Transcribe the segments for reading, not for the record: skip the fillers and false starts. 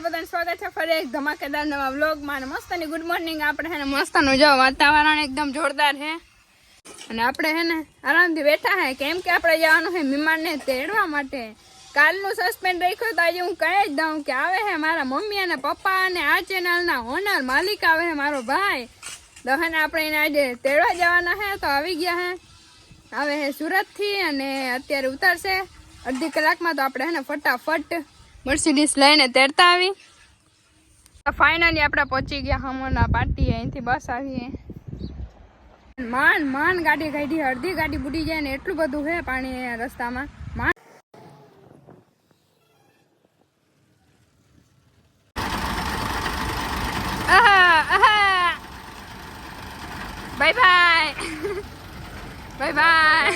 બધાને સ્વાગત છે ફરી એક ધમાકેદાર નવા વ્લોગમાં અને મસ્તની ગુડ મોર્નિંગ. આપણે હે ને મસ્તનું જો વાતાવરણ એકદમ જોરદાર છે અને આપણે હે ને આરામથી બેઠા હે કેમ કે આપણે જવાનું છે મહેમાનને તેડવા માટે. કાલનું સસ્પેન્ડ રાખ્યું તો આજે હું કહી જ દઉં કે આવે છે મારા મમ્મી અને પપ્પા અને આ ચેનલના ઓનર માલિક આવે છે મારો ભાઈ. તો હે ને આપણે એને આજે તેડવા જવાના છે તો આવી ગયા હે. આવે છે સુરતથી અને અત્યારે ઉતારશે અડધી કલાકમાં. તો આપણે હે ને ફટાફટ મર્સિડીઝ લઈને તેડતા આવી. ફાઇનલી આપણે પહોંચી ગયા હમણાં પાર્ટી. અહીંથી બસ આવીએ માન ગાડી કાઢી, અડધી ગાડી બુડી જાય ને એટલું બધું છે પાણી રસ્તામાં. Bye bye bye bye.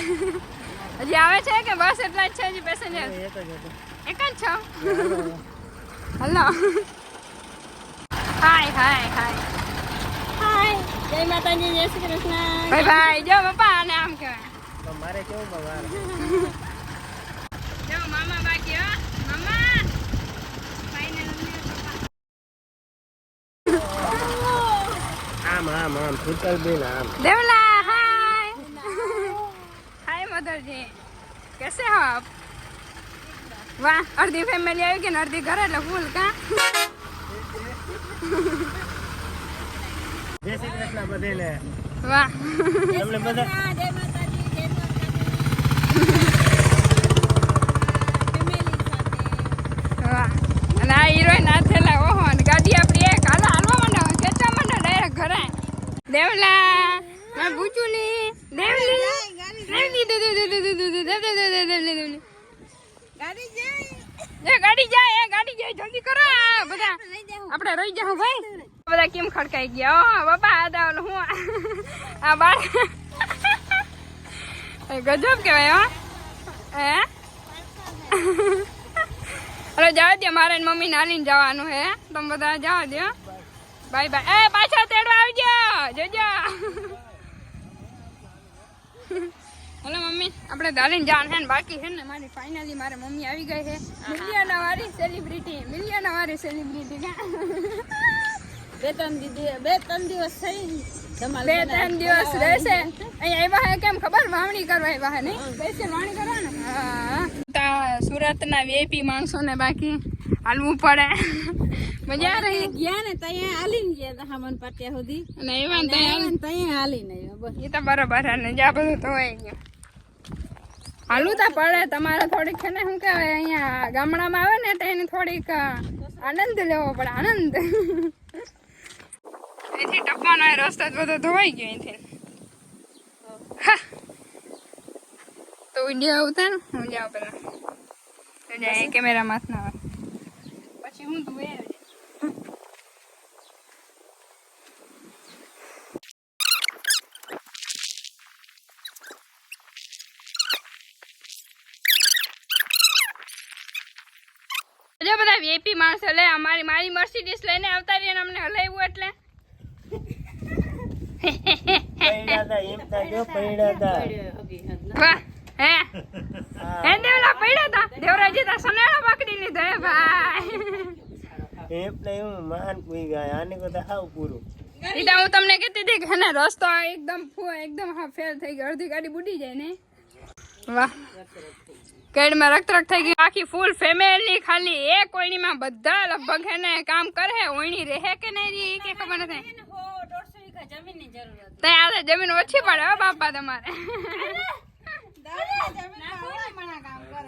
હજી આવે છે કે બસ એટલા જ છે હજી પેસેન્જર? એક જ છો? હલો હાય હાય હાય હાય. જય માતાજી, જય શ્રી કૃષ્ણ. Bye bye. જો પપ્પા અને આમ કહેવાય મારે કેવું બગાડ. જો મામા બાકી હો મામા. આમ આમ આમ સુતલ બેન આમ દેવલા હાય હાય મધરજી कैसे हो आप? वाह, अर्धी फैमिली आई कि अर्धी घर એટલે ફૂલ કા. જય શ્રી કૃષ્ણ બધાને. વાહ તમને બધા જય માતાજી, જય માતાજી. વાહ. અને આ હિરોઈન આ થેલા ઓહો અને ગાડી આપણી એક હાલવા માંડો ખેંચવા માંડો ડાયરેક્ટ ઘરે. દેવલા મેં પૂછુલી દેવલી ગાડી જાય જલ્દી કરો. બધા આપણે રહી જાવ ભાઈ. બધા કેમ ખડકાઈ ગયા? ઓ બાપા આ હું આ બાર ગજબ કેવાય હો. હે અરે જવા દે, મારે મમ્મી નાલીને જવાનું હે. તમે બધા જવા દો. Bye bye. એ પાછા તેડવા આવજો જોજો. હલો મમ્મી, આપણે દાલીને જવાનું છે ને બાકી છે ને મારી ફાઇનલી મારે મમ્મી આવી ગઈ છે. મિલિયન વાળી સેલિબ્રિટી બે ત્રણ દિવસ રહેશે અહીંયા. આવ્યા કેમ ખબર? વાવણી કરવા આવ્યા હે. નહીં સ્પેશિયલ વાવણી કરવા ને. હા, સુરતના વીઆઈપી માણસોને બાકી હાલવું પડે. મજા રહી ગયા ને ત્યાં હાલીને ગયા સામાન પાટિયા સુધી અને એવા ત્યાં હાલીને એ તો બરોબર હે ને જ્યાં બધું ધોવાઈ ગયું. હાલું તો પડે તમારે થોડીક છે ને શું કહેવાય અહીંયા ગામડામાં આવે ને તો એને થોડીક આનંદ લેવો પડે. આનંદ અહીંથી ટપ્પાનો રસ્તો જ બધો ધોવાઈ ગયો અહીંથી. તો વિડીયો ઉતાર હું જાઉં પેલા કેમેરામાં ના આવે પછી હું તો જો બધા વીઆઈપી માણસો લે મારી મર્સિડીઝ લઈને આવતા રહીએ ને અમને હલાવ્યું એટલે વાહ. હે દેવલા પડ્યા હતા દેવરાજી તા સનેડા પકડી લીધો હે ભાઈ. એટલે હું માન કોઈ ગયા આને કોઈ હાવ પૂરું. ઈતા હું તમને કહેતી હતી કે ને રસ્તો એકદમ ફેલ થઈ ગયો. અડધી ગાડી બુડી જાય ને. વાહ, કેડમાં રક્ત થઈ ગઈ. આખી ફૂલ ફેમિલી ખાલી એક ઓયણીમાં બધા લગભગ હે ને કામ કરે. ઓયણી રહે કે નહીં રહે કે ખબર નથી. ત્યાં જમીન ઓછી પડે હો બાપા તમારે.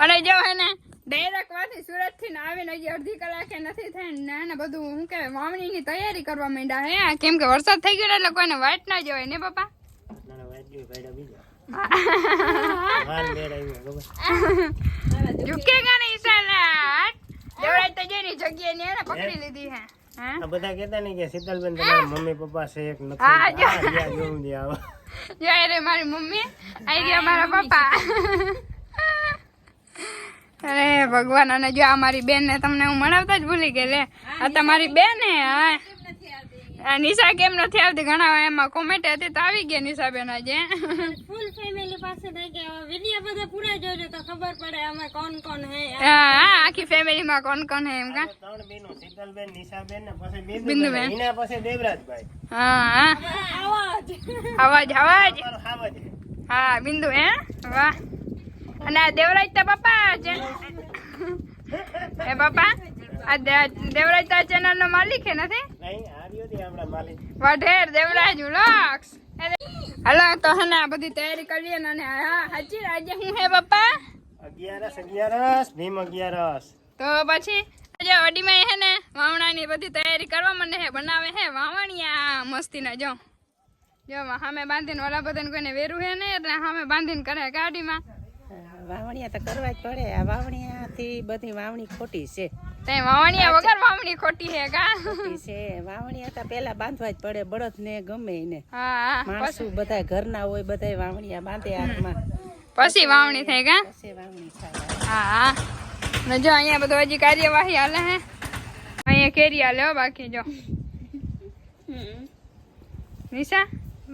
અને જો હે ને ડાયરેક્ટ વાથી સુરત થી આવીને હજી અડધી કલાકે નથી થઈ ને બધું શું કહેવાય વાવણી ની તૈયારી કરવા માંડ્યા હે. કેમ કે વરસાદ થઈ ગયો એટલે કોઈને વાટ ના જવાય ને બાપા. ઝુકેગા નહીં સાલા. દેવરાજ તો જેની જગ્યાએ ને એને પકડી લીધી હે. આ બધા કહેતા નહીં કે શીતલબેન તમારા મમ્મી પપ્પા છે એક નથી. જય રે મારી મમ્મી આવી ગયા મારા પપ્પા. અરે ભગવાન. અને જો આ મારી બેન ને તમને હું મળાવતા જ ભૂલી ગઈ. લે આ તમારી બેન હે. આ નિશા કેમ નથી આવતી ઘણા એમાં કોમેન્ટ હતી તો આવી ગયા નિશાબેન આજે ફૂલ ફેમિલી પાસે થઈ ગયા વિડિયો બધા પૂરા જોજો તો ખબર પડે અમે કોણ કોણ હે હા આખી ફેમિલી માં કોણ કોણ હે એમ કા ત્રણ બેનો શીતલબેન નિશાબેન ને પછી બિંદુબેન. એના પછી દેવરાજભાઈ હા આવાજ અવાજ અવાજ મારો હાવજ. હા બિંદુ હે વાહ અને આ દેવરાજ તો પપ્પા છે એ પપ્પા આ દેવરાજ તો ચેનલ નો માલિક હે નથી નહીં આવ્યો હતી આપણા માલિક. વઢેર દેવરાજ વ્લોગ્સ હાલો તો હે ને આ બધી તૈયારી કરીએ ને અને હા સાચી આજે હું હે પપ્પા 11 ભીમ 11 તો પછી જો અડીમાં હે ને વાવણાની બધી તૈયારી કરવા મને હે બનાવે હે વાવણિયા મસ્તીના જો સામે બાંધીને ઓલા બધાને કોઈને વેરું હે ને એટલે સામે બાંધીને કરે ગાડીમાં વાવણિયા તો કરવા જ પડે આ વાવણિયાથી બધી વાવણી ખોટી છે તે વાવણિયા વગર વાવણી ખોટી હે કા ખોટી છે વાવણિયા તો પેલા બાંધવા જ પડે બળદ ને ગમે એને હા માણસો બધા ઘરના હોય બધા વાવણિયા બાંધે હાથમાં પછી વાવણી થઈ કા પછી વાવણી થાય હા ને જો અહીંયા બધું હજી કાર્યવાહી હાલે હે અહીંયા કેરી હાલે હો બાકી જો નિશા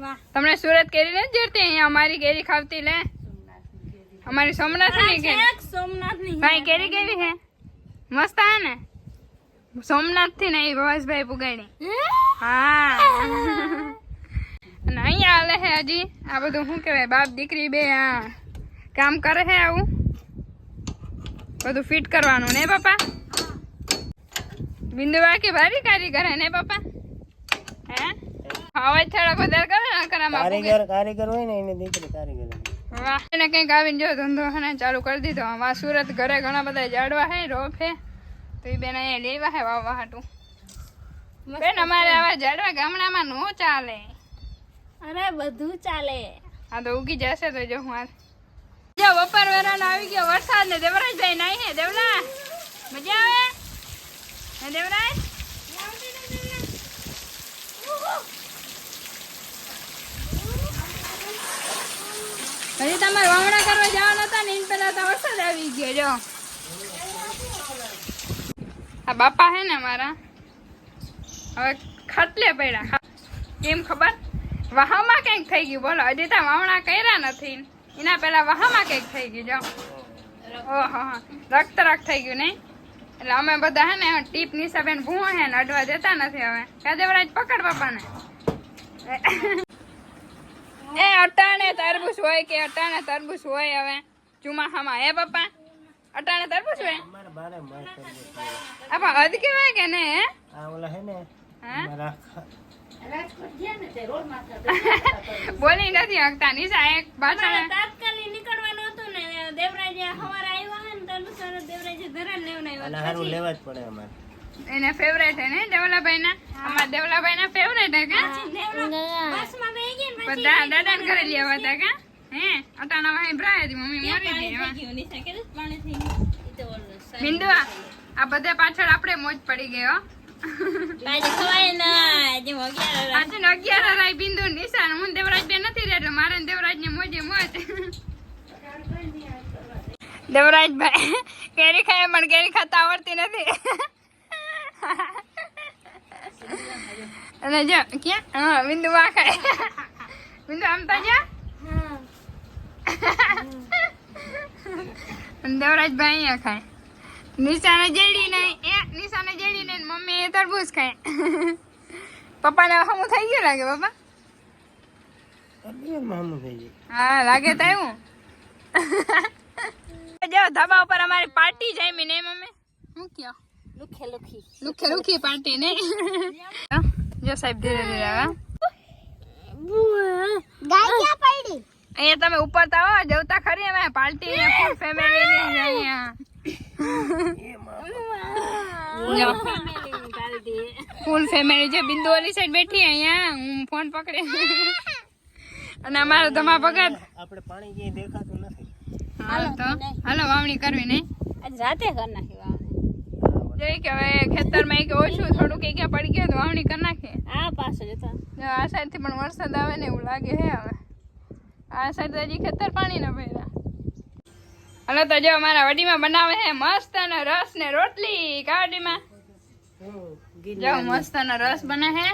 વાહ તમને સુરત કેરી નથી જોડતી અહીંયા અમારી કેરી ખાવતી લે અમારી સોમનાથ ની કેરી સોમનાથ ની ભાઈ કેરી કેવી હે મસ્ત હે ને સોમનાથ થી ને ભવાસભાઈ પુગાડી હા અને અહીંયા હાલે હે હજી આ બધું શું કહેવાય બાપ દીકરી બે આ કામ કરે હે આવું બધું ફિટ કરવાનું ને પપ્પા બિંદુ બાકી ભારી કારીગર હે ને પપ્પા હે અવાજ થોડોક વધારે કરે ને કરામાં કારીગર હોય ને એને દીકરી કારીગર. વાહ એને કંઈક આવીને જો ધંધો હે ને ચાલુ કરી દીધો વા સુરત ઘરે ઘણા બધા ઝાડવા હે રોપ હે તો એ બેન અહીંયા લેવા હે વાવવા હાટું બેન અમારે આવા ઝાડવા ગામડામાં નો ચાલે અરે બધું ચાલે આ તો ઉગી જશે તો જો હું જો બપોર વેરાનો આવી ગયો વરસાદ ને દેવરાજભાઈ નાઈ હે દેવલા મજા આવે હે દેવરાજ હજી તમારે વાવણા કરવા જવાના હતા ને એન પેલા તો વરસાદ આવી ગયો જો આ બાપા હે ને મારા હવે ખાટલે પડ્યા કેમ ખબર વાહમાં કંઈક થઈ ગયું બોલો હજી તો વાવણા કર્યા નથી એના પેલા વાહમાં કંઈક થઈ ગયું જો ઓહો રક્તરાગ થઈ ગયું નહીં એટલે અમે બધા હે ને ટીપ નિશાબેન ભૂવો હે ને અડવા દેતા નથી હવે કાદેવરાજ પકડ બાપાને એ અટાણે તરબૂચ હોય કે અટાણે તરબૂચ હોય હવે ચોમાસામાં હે પપ્પા અટાણે તરબૂચ હોય અમારે બારે માસ તરબૂચ હોય. આપા હદ કેવાય કે ને હે આ ઓલા હે ને હા? અમારા બોલી નથી શકતા નિશા એક પાછળ તાત્કાલિક નીકળવાનું હતું ને દેવરાજે સવારે આવ્યા હે ને તરબૂચ દેવરાજે ઘરે લેવન આના આવ્યા હારું લેવા જ પડે અમારે. એને ફેવરેટ હે ને દેવલાભાઈ ના અમારા દેવલાભાઈ ના ફેવરેટ હે કા બસમાં બેહી ગયા ને બધા દાદા ને ઘરે લેવા હતા કા હે અટાણા વાહી ભરાય હતી મમ્મી મરી ગઈ એવા. નિશા કે પાણી થઈ ગયું બિંદુ આ બધા પાછળ આપણે મોજ પડી ગયો આજે ખવાય ના જે વગેરે આજે 11 રાય બિંદુ નિશાન હું દેવરાજ બે નથી રહેતો મારે ને દેવરાજ ને મોજે મોજ દેવરાજભાઈ કેરી ખાય પણ કેરી ખાતા આવડતી નથી અને જો ક્યાં હા બિંદુ આ ખાય બિંદુ આમ તો જા અને દેવરાજભાઈ અહીંયા ખાય નિશાને જેડી નહીં એ નિશાને જેડી નહીં મમ્મી એ તરબૂચ ખાય પપ્પાને હમું થઈ ગયું લાગે પપ્પા અત્યારે મામું થઈ ગયું. હા લાગે તો એવું જો ધાબા ઉપર અમારી પાર્ટી જામી ને મમ્મી હું કયો લુખે લુખી લુખે લુખી પાર્ટી ને જો સાહેબ ધીરે ધીરે આવે ગાય ક્યાં પડી અહીંયા તમે ઉપર તો આવો જવતા ખરી અમે પાર્ટી ફૂલ ફેમિલી ની અહીંયા ફૂલ ફેમિલી જે બિંદુ વાળી સાઈડ બેઠી અહીંયા હું ફોન પકડી અને અમારો ધમા ભગત આપણે પાણી ક્યાંય દેખાતું નથી. હાલો વાવણી કરવી નહીં આજ રાતે કર નાખી વાવ જોઈ કે હવે ખેતરમાં કે ઓછું થોડુંક એક પડી ગયું તો વાવણી કરી નાખીએ આ પાસે જતા જો આ સાઈડ થી પણ વરસાદ આવે ને એવું લાગે હે હવે આ સાઈડ હજી ખેતર પાણી ના ભર્યા હાલો તો જો અમારા વડીમાં બનાવે છે મસ્ત નો રસ ને રોટલી કાડીમાં જો મસ્ત નો રસ બને છે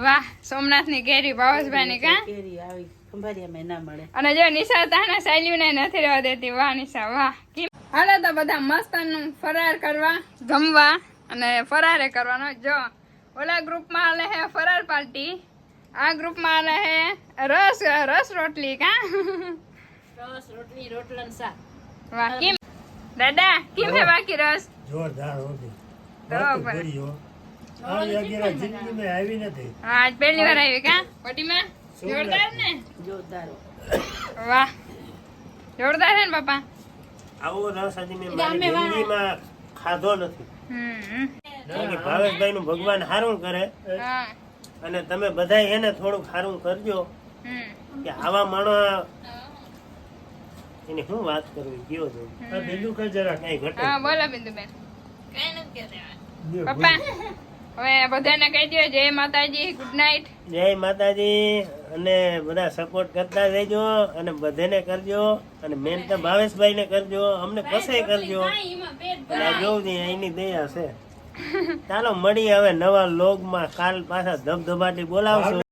વાહ સોમનાથની કેરી ભાવેશભાઈની કા કેરી આવી ખંભાળિયામાં ના મળે. અને જો નિશા તાના સાલ્યુને નથી રહેવા દેતી. વાહ નિશા વાહ. હાલો તો બધા મસ્તનું ફરાર કરવા જમવા અને ફરારે કરવાનો. જો ઓલા ગ્રુપમાં આલે હે ફરાર પાર્ટી, આ ગ્રુપમાં આલે હે રસ રોટલી કા રસ રોટલી રોટલા ને શાક. વાહ કેમ દાદા કેમ હે બાકી રસ જોરદાર હોતી બરાબર. આવી અગિયાર જિંદગીમાં આવી નથી. હા આજ પહેલી વાર આવી કા વટીમાં જોરદાર ને જોરદાર. વાહ જોરદાર છે ને બાપા. આવો રસ હજી મેં મારી જિંદગીમાં ખાધો નથી. બાકી ભાવેશભાઈ નું ભગવાન હારું કરે હા અને તમે બધા એને થોડુંક હારું કરજો કે આવા માણસ એની શું વાત કરવી કયો છો બિંદુ કઈ જરા કઈ ઘટે હા બોલો બિંદુબેન પપ્પા હવે બધાને કહી દો જય માતાજી ગુડ નાઇટ. જય માતાજી અને બધા સપોર્ટ કરતા રહેજો અને બધાને કરજો અને મેન તો ભાવેશભાઈ ને કરજો, અમને પસંદ કરજો. અને આ જોઉં છું એની દયા છે. ચાલો મળી હવે નવા લોગમાં. કાલ પાછા ધબધબાટી બોલાવશું.